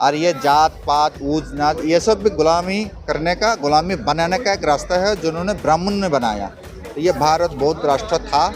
और ये जात पात ऊंच नाच ये सब भी गुलामी करने का, गुलामी बनाने का एक रास्ता है जो उन्होंने ब्राह्मण ने बनाया। तो ये भारत बौद्ध राष्ट्र था,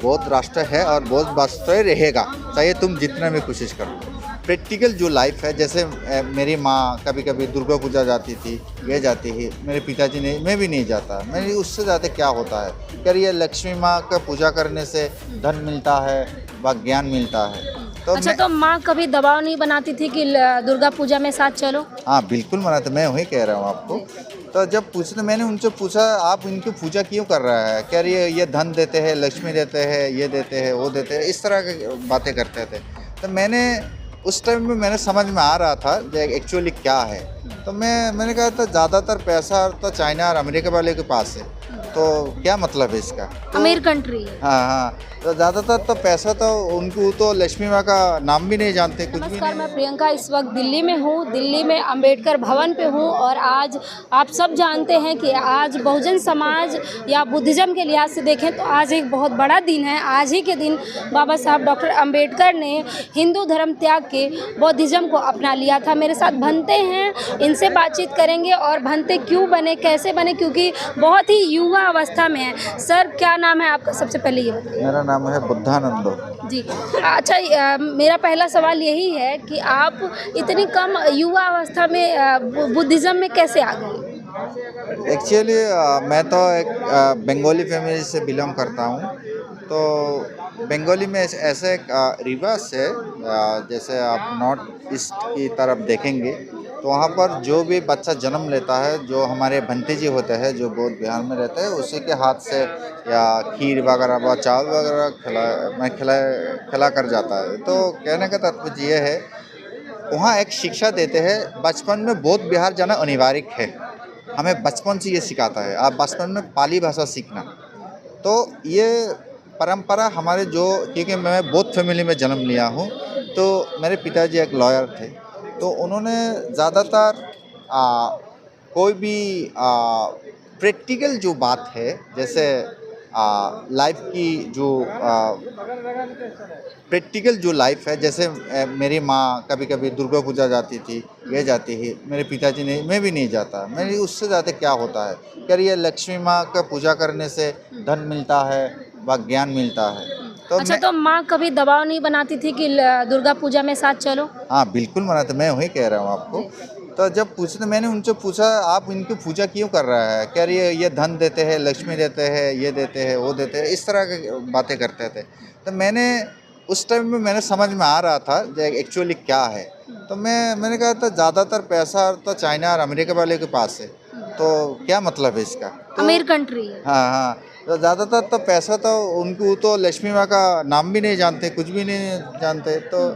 बौद्ध राष्ट्र है और बौद्ध राष्ट्र रहेगा, चाहे तुम जितना भी कोशिश करो। प्रैक्टिकल जो लाइफ है, जैसे मेरी माँ कभी कभी दुर्गा पूजा जाती थी, ये जाती है, मेरे पिताजी ने, मैं भी नहीं जाता, मेरी उससे ज़्यादा क्या होता है। क्या ये लक्ष्मी माँ का पूजा करने से धन मिलता है व ज्ञान मिलता है। तो अच्छा, तो माँ कभी दबाव नहीं बनाती थी कि दुर्गा पूजा में साथ चलो? हाँ बिल्कुल मना, तो मैं वही कह रहा हूँ आपको। तो जब पूछे तो मैंने उनसे पूछा आप इनकी पूजा क्यों कर रहा है, क्या ये धन देते हैं, लक्ष्मी देते हैं, ये देते हैं, वो देते हैं, इस तरह की बातें करते थे। तो मैंने उस टाइम में मैंने समझ में आ रहा था जो एक्चुअली क्या है। तो मैंने कहा था ज़्यादातर पैसा तो चाइना और अमेरिका वाले के पास है, तो क्या मतलब है इसका। तो अमीर कंट्री है। हाँ हाँ, तो ज़्यादातर तो पैसा तो उनको, तो लक्ष्मी माँ का नाम भी नहीं जानते, कुछ भी नमस्कार, नहीं। मैं प्रियंका इस वक्त दिल्ली में हूँ। दिल्ली में अंबेडकर भवन पे हूँ और आज आप सब जानते हैं कि आज बहुजन समाज या बुद्धिज़्म के लिहाज से देखें तो आज एक बहुत बड़ा दिन है। आज ही के दिन बाबा साहब डॉक्टर अंबेडकर ने हिंदू धर्म त्याग के बौद्धिज़्म को अपना लिया था। मेरे साथ भंते हैं, इनसे बातचीत करेंगे और भंते क्यों बने, कैसे बने, क्योंकि बहुत ही युवा अवस्था में है। सर, क्या नाम है आपका? सबसे पहले ये बताइए। मेरा नाम है बुद्धानंदो। जी, अच्छा, मेरा पहला सवाल यही है कि आप इतनी कम युवा अवस्था में बुद्धिज़्म में कैसे आ गए? एक्चुअली मैं तो एक बंगाली फैमिली से बिलोंग करता हूँ। तो बंगाली में ऐसे एक रिवाज है, जैसे आप नॉर्थ ईस्ट की तरफ देखेंगे तो वहाँ पर जो भी बच्चा जन्म लेता है, जो हमारे भंतेजी होते हैं जो बौद्ध बिहार में रहते हैं, उसी के हाथ से या खीर वगैरह व चावल वगैरह खिला कर जाता है। तो कहने का तात्पर्य ये है, वहाँ एक शिक्षा देते हैं, बचपन में बौद्ध बिहार जाना अनिवार्य है। हमें बचपन से ये सिखाता है, आप बचपन में पाली भाषा सीखना। तो ये परंपरा हमारे जो, क्योंकि मैं बौद्ध फैमिली में जन्म लिया हूँ, तो मेरे पिताजी एक लॉयर थे। तो उन्होंने ज़्यादातर कोई भी प्रैक्टिकल जो बात है, जैसे लाइफ की जो प्रैक्टिकल जो लाइफ है, जैसे मेरी माँ कभी कभी दुर्गा पूजा जाती थी, ये जाती है, मेरे पिताजी ने, मैं भी नहीं जाता, मेरी उससे ज़्यादा क्या होता है। क्या ये लक्ष्मी माँ का पूजा करने से धन मिलता है व ज्ञान मिलता है। तो अच्छा, मैं, तो माँ कभी दबाव नहीं बनाती थी कि दुर्गा पूजा में साथ चलो? हाँ बिल्कुल मना, तो मैं वही कह रहा हूँ आपको। तो जब पूछे तो मैंने उनसे पूछा आप इनकी पूजा क्यों कर रहा है, क्या ये धन देते हैं, लक्ष्मी देते हैं, ये देते हैं, वो देते हैं, इस तरह की बातें करते थे। तो मैंने उस टाइम में मैंने समझ में आ रहा था जो एक्चुअली क्या है। तो मैंने कहा था ज़्यादातर पैसा तो चाइना और अमेरिका वाले के पास है, तो क्या मतलब है इसका। तो अमीर कंट्री है। हाँ हाँ, तो ज़्यादातर तो पैसा तो उनको, तो लक्ष्मी माँ का नाम भी नहीं जानते, कुछ भी नहीं जानते। तो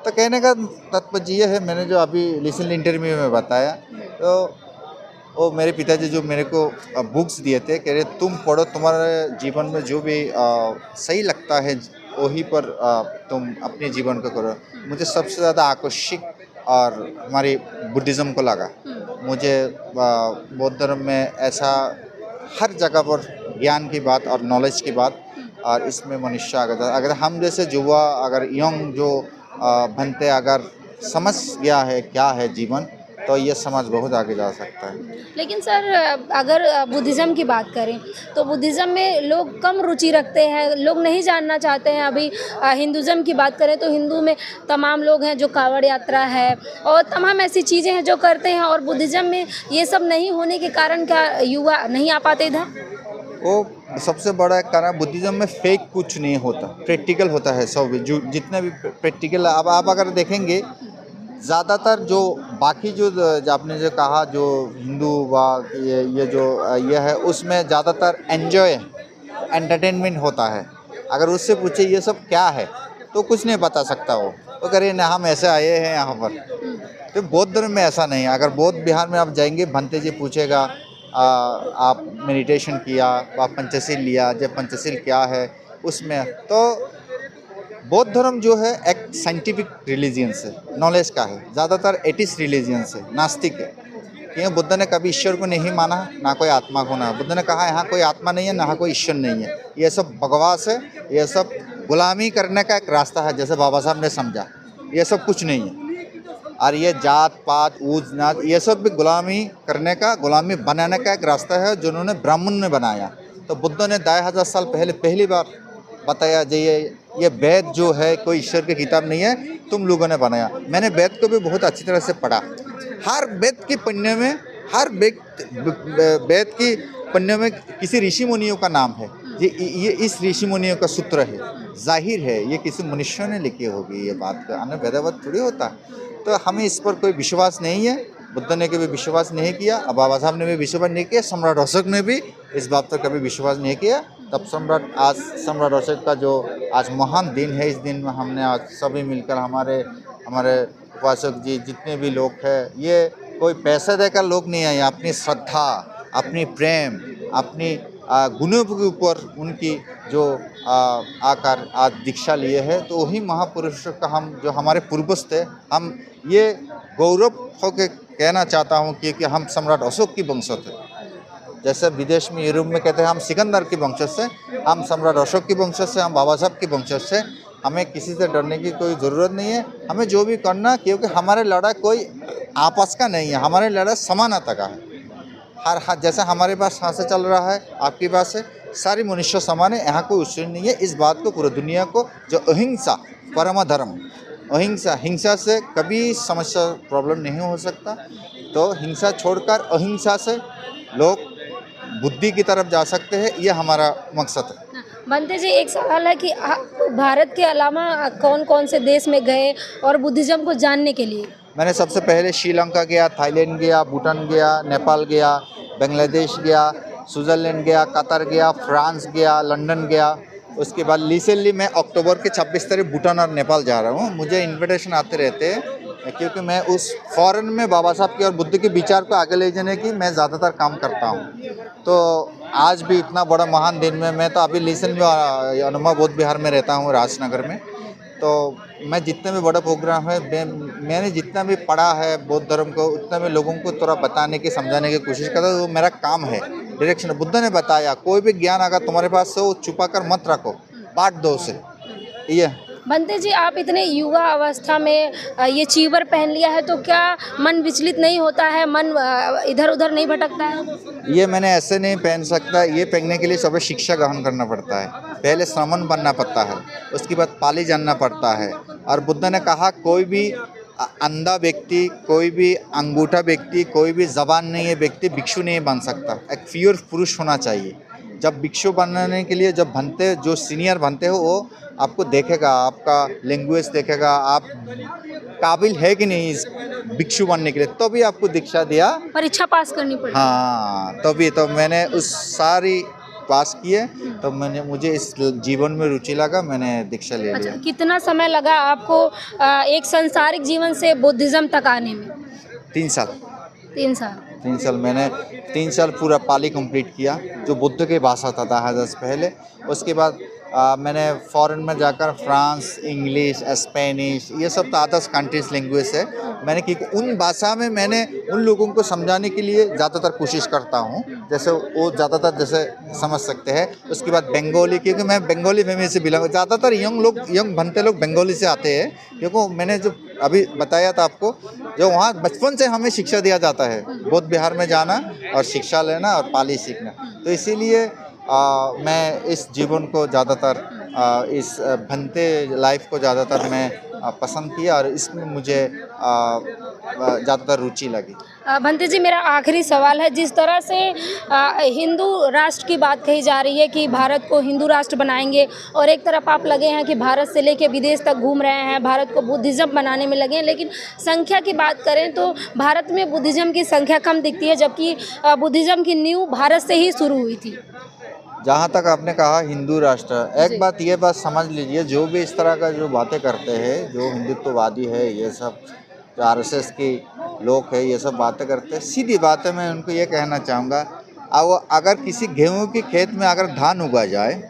कहने का तात्पर्य ये है, मैंने जो अभी रिसेंट इंटरव्यू में बताया, तो वो मेरे पिताजी जो मेरे को बुक्स दिए थे, कह रहे तुम पढ़ो, तुम्हारे जीवन में जो भी सही लगता है वही पर तुम अपने जीवन को करो। मुझे सबसे ज़्यादा आकर्षित और हमारी बुद्धिज़्म को लगा। मुझे बौद्ध धर्म में ऐसा हर जगह पर ज्ञान की बात और नॉलेज की बात, और इसमें मनुष्य अगर हम जैसे युवा, अगर यंग जो बनते, अगर समझ गया है क्या है जीवन, तो ये समाज बहुत आगे जा सकता है। लेकिन सर, अगर बुद्धिज़्म की बात करें तो बुद्धिज़्म में लोग कम रुचि रखते हैं, लोग नहीं जानना चाहते हैं। अभी हिंदुज़्म की बात करें तो हिंदू में तमाम लोग हैं जो कांवड़ यात्रा है और तमाम ऐसी चीज़ें हैं जो करते हैं, और बुद्धिज़्म में ये सब नहीं होने के कारण क्या युवा नहीं आ पाते इधर? वो सबसे बड़ा कारण, बुद्धिज़्म में फेक कुछ नहीं होता, प्रैक्टिकल होता है सब। जो जितने भी प्रैक्टिकल, अब आप अगर देखेंगे, ज़्यादातर जो बाकी जो आपने जो कहा जो हिंदू व ये जो ये है, उसमें ज़्यादातर एन्जॉय एंटरटेनमेंट होता है। अगर उससे पूछे ये सब क्या है, तो कुछ नहीं बता सकता वो, तो करिए ना हम ऐसे आए हैं यहाँ पर। तो बौद्ध धर्म में ऐसा नहीं है। अगर बौद्ध बिहार में आप जाएंगे, भंते जी पूछेगा आप मेडिटेशन किया, आप पंचशील लिया, जब पंचशील क्या है उसमें। तो बौद्ध धर्म जो है एक साइंटिफिक रिलीजियंस है, नॉलेज का है। ज़्यादातर एथिस्ट रिलीजियंस है, नास्तिक है। क्योंकि बुद्ध ने कभी ईश्वर को नहीं माना, ना कोई आत्मा को। ना बुद्ध ने कहा यहाँ कोई आत्मा नहीं है, ना कोई ईश्वर नहीं है, ये सब बकवास है, ये सब गुलामी करने का एक रास्ता है, जैसे बाबा साहब ने समझा। ये सब कुछ नहीं है। और ये जात पात ऊज नाच ये सब भी गुलामी करने का, गुलामी बनाने का एक रास्ता है जिन्होंने ब्राह्मण ने बनाया। तो बुद्ध ने 2500 साल पहले पहली बार बताया जो ये वेद जो है कोई ईश्वर की किताब नहीं है, तुम लोगों ने बनाया। मैंने वेद को भी बहुत अच्छी तरह से पढ़ा। हर वेद के पन्ने में, हर वेद की पन्ने में किसी ऋषि मुनियों का नाम है। ये इस ऋषि मुनियों का सूत्र है, जाहिर है ये किसी मनुष्य ने लिखी होगी ये बात, अन्य वेदावत थोड़ी होता। तो हमें इस पर कोई विश्वास नहीं है। बुद्ध ने कभी विश्वास नहीं किया, अब बाबा साहब ने भी विश्वास नहीं किया, सम्राट अशोक ने भी इस बात पर कभी विश्वास नहीं किया। तब सम्राट अशोक का जो आज महान दिन है, इस दिन में हमने आज सभी मिलकर हमारे उपासक जी जितने भी लोग हैं, ये कोई पैसे देकर लोग नहीं आए, अपनी श्रद्धा, अपनी प्रेम, अपनी गुणों के ऊपर उनकी जो आकर आज दीक्षा लिए है। तो वही महापुरुषों का हम जो हमारे पूर्वज थे, हम ये गौरव होकर कहना चाहता हूँ कि हम सम्राट अशोक की वंशज थे। जैसे विदेश में यूरोप में कहते हैं हम सिकंदर की वंशज से, हम सम्राट अशोक की वंशज से, हम बाबा साहब की वंशज से। हमें किसी से डरने की कोई ज़रूरत नहीं है। हमें जो भी करना, क्योंकि हमारे लड़ाई कोई आपस का नहीं है, हमारे लड़ाई समानता का है। हर हाथ जैसा हमारे पास हाथ से चल रहा है, आपके पास है, सारी मनुष्य समान है, यहाँ कोई ऊंच नहीं है। इस बात को पूरी दुनिया को, जो अहिंसा परम धर्म, अहिंसा, हिंसा से कभी समस्या प्रॉब्लम नहीं हो सकता। तो हिंसा छोड़कर अहिंसा से लोग बुद्धि की तरफ जा सकते हैं, ये हमारा मकसद है। बनते जी, एक सवाल है कि भारत के अलावा कौन कौन से देश में गए और बुद्धिज़्म को जानने के लिए? मैंने सबसे पहले श्रीलंका गया, थाईलैंड गया, भूटान गया, नेपाल गया, बांग्लादेश गया, स्विट्ज़रलैंड गया, कतर गया, फ्रांस गया, लंदन गया। उसके बाद रिसेंटली मैं अक्टूबर के 26 तारीख भूटान और नेपाल जा रहा हूँ। मुझे इन्विटेशन आते रहते हैं, क्योंकि मैं उस फॉरेन में बाबा साहब की और बुद्ध के विचार को आगे ले जाने की मैं ज़्यादातर काम करता हूँ। तो आज भी इतना बड़ा महान दिन में मैं तो अभी रिसेंटली अनुमा बौद्ध विहार में रहता हूँ, राजनगर में। तो मैं जितने भी बड़ा प्रोग्राम है, मैंने जितना भी पढ़ा है बौद्ध धर्म को, उतना मैं लोगों को थोड़ा बताने की, समझाने की कोशिश करता हूँ। वो मेरा काम है, डायरेक्शन। बुद्ध ने बताया कोई भी ज्ञान अगर तुम्हारे पास हो, छुपा कर मत रखो, बांट दो उसे। ये बनते जी, आप इतने युवा अवस्था में ये चीवर पहन लिया है, तो क्या मन विचलित नहीं होता है, मन इधर उधर नहीं भटकता है? ये मैंने ऐसे नहीं पहन सकता। ये पहनने के लिए सबसे शिक्षा ग्रहण करना पड़ता है। पहले श्रमण बनना पड़ता है, उसके बाद पाली जानना पड़ता है। और बुद्ध ने कहा कोई भी अंधा व्यक्ति, कोई भी अंगूठा व्यक्ति, कोई भी जबान नहीं है व्यक्ति भिक्षु नहीं बन सकता। एक प्योर पुरुष होना चाहिए। जब भिक्षु बनने के लिए जब बनते, जो सीनियर बनते हो, वो आपको देखेगा, आपका लैंग्वेज देखेगा, आप काबिल है कि नहीं इस भिक्षु बनने के लिए, तो भी आपको दीक्षा दिया, परीक्षा पास करनी पड़ी। हाँ, तभी तो मैंने उस सारी पास किए। तो मुझे इस जीवन में रुचि लगा, मैंने दीक्षा ले लिया। कितना समय लगा आपको एक सांसारिक जीवन से बुद्धिज़्म तक आने में? 3 साल। 3 साल। 3 साल मैंने 3 साल पूरा पाली कंप्लीट किया, जो बुद्ध की भाषा था 10,000 से पहले। उसके बाद मैंने फॉरेन में जाकर फ्रांस, इंग्लिश, स्पेनिश, ये सब तो अदर्स कंट्रीज लैंग्वेज है मैंने, कि उन भाषा में मैंने उन लोगों को समझाने के लिए ज़्यादातर कोशिश करता हूँ, जैसे वो ज़्यादातर जैसे समझ सकते हैं। उसके बाद बंगाली, क्योंकि मैं बंगाली फैमिली से बिलोंग, ज़्यादातर यंग बनते लोग बंगाली से आते हैं, क्योंकि मैंने जो अभी बताया था आपको, जो वहाँ बचपन से हमें शिक्षा दिया जाता है, बौद्ध विहार में जाना और शिक्षा लेना और पाली सीखना। तो इसीलिए मैं इस जीवन को ज़्यादातर, इस भनते लाइफ को ज़्यादातर मैं पसंद किया, और इसमें मुझे ज़्यादातर रुचि लगी। भंते जी, मेरा आखिरी सवाल है, जिस तरह से हिंदू राष्ट्र की बात कही जा रही है कि भारत को हिंदू राष्ट्र बनाएंगे, और एक तरफ आप लगे हैं कि भारत से लेकर विदेश तक घूम रहे हैं, भारत को बुद्धिज़्म बनाने में लगे हैं, लेकिन संख्या की बात करें तो भारत में बुद्धिज़्म की संख्या कम दिखती है, जबकि बुद्धिज़्म की नींव भारत से ही शुरू हुई थी। जहाँ तक आपने कहा हिंदू राष्ट्र, एक बात ये बात समझ लीजिए, जो भी इस तरह का जो बातें करते हैं, जो हिंदुत्ववादी है, ये सब जो RSS की लोग है, ये सब बातें करते हैं, सीधी बात है। मैं उनको ये कहना चाहूँगा, अगर किसी गेहूं के खेत में अगर धान उगा जाए,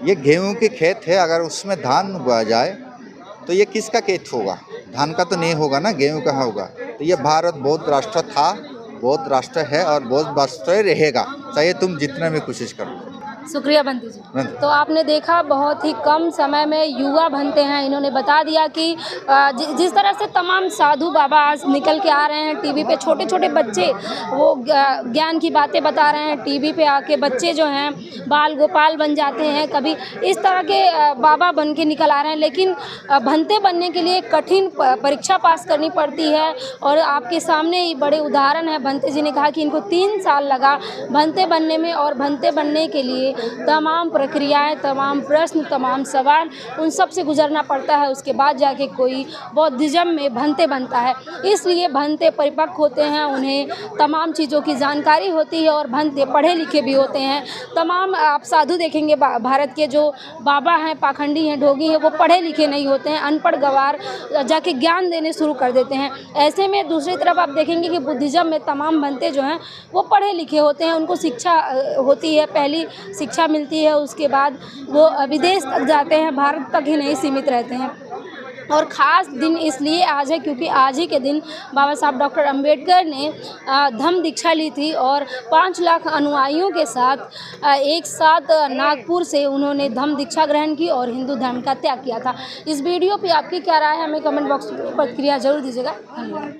ये गेहूं के खेत है, अगर उसमें धान उगा जाए तो ये किसका खेत होगा? धान का तो नहीं होगा ना, गेहूं का होगा। तो ये भारत बौद्ध राष्ट्र था, बौद्ध राष्ट्र है और बौद्ध राष्ट्र रहेगा, चाहे तुम जितना भी कोशिश करो। शुक्रिया बंटी जी। बंटी। तो आपने देखा बहुत ही कम समय में युवा बनते हैं। इन्होंने बता दिया कि जिस तरह से तमाम साधु बाबा आज निकल के आ रहे हैं टीवी पे, छोटे छोटे बच्चे वो ज्ञान की बातें बता रहे हैं टीवी पे आके। बच्चे जो हैं बाल गोपाल बन जाते हैं, कभी इस तरह के बाबा बन के निकल आ रहे हैं। लेकिन भंते बनने के लिए कठिन परीक्षा पास करनी पड़ती है और आपके सामने ही बड़े उदाहरण है। भंते जी ने कहा कि इनको 3 साल लगा भंते बनने में और भंते बनने के लिए तमाम प्रक्रियाएं, तमाम प्रश्न, तमाम सवाल उन सब से गुजरना पड़ता है। उसके बाद जाके कोई बौद्धिज्म में भंते बनता है। इसलिए भंते परिपक्व होते हैं, उन्हें तमाम चीज़ों की जानकारी होती है और भंते पढ़े लिखे भी होते हैं। तमाम आप साधु देखेंगे भारत के जो बाबा हैं, पाखंडी हैं, ढोंगी हैं, वो पढ़े लिखे नहीं होते हैं, अनपढ़ गवार जाके ज्ञान देने शुरू कर देते हैं। ऐसे में दूसरी तरफ आप देखेंगे कि बुद्धिज़्म में तमाम भंते जो हैं वो पढ़े लिखे होते हैं, उनको शिक्षा होती है, पहली शिक्षा मिलती है, उसके बाद वो विदेश तक जाते हैं, भारत तक ही नहीं सीमित रहते हैं। और ख़ास दिन इसलिए आज है क्योंकि आज ही के दिन बाबा साहब डॉक्टर अंबेडकर ने धम्म दीक्षा ली थी और 5 लाख अनुयायियों के साथ एक साथ नागपुर से उन्होंने धम्म दीक्षा ग्रहण की और हिंदू धर्म का त्याग किया था। इस वीडियो पे आपकी क्या राय है, हमें कमेंट बॉक्स में प्रतिक्रिया जरूर दीजिएगा। धन्यवाद।